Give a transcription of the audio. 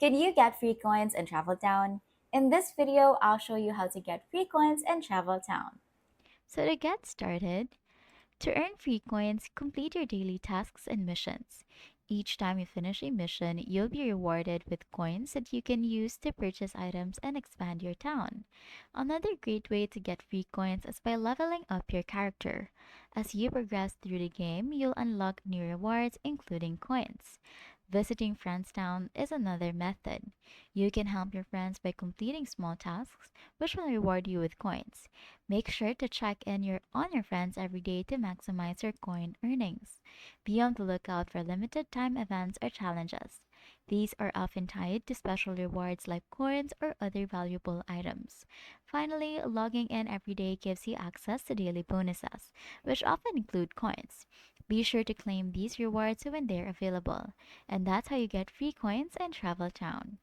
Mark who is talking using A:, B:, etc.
A: Can you get free coins in Travel Town? In this video, I'll show you how to get free coins in Travel Town.
B: So to get started, to earn free coins, complete your daily tasks and missions. Each time you finish a mission, you'll be rewarded with coins that you can use to purchase items and expand your town. Another great way to get free coins is by leveling up your character. As you progress through the game, you'll unlock new rewards, including coins. Visiting Friends Town is another method. You can help your friends by completing small tasks, which will reward you with coins. Make sure to check in on your friends every day to maximize your coin earnings. Be on the lookout for limited time events or challenges. These are often tied to special rewards like coins or other valuable items. Finally, logging in every day gives you access to daily bonuses, which often include coins. Be sure to claim these rewards when they're available. And that's how you get free coins and Travel Town.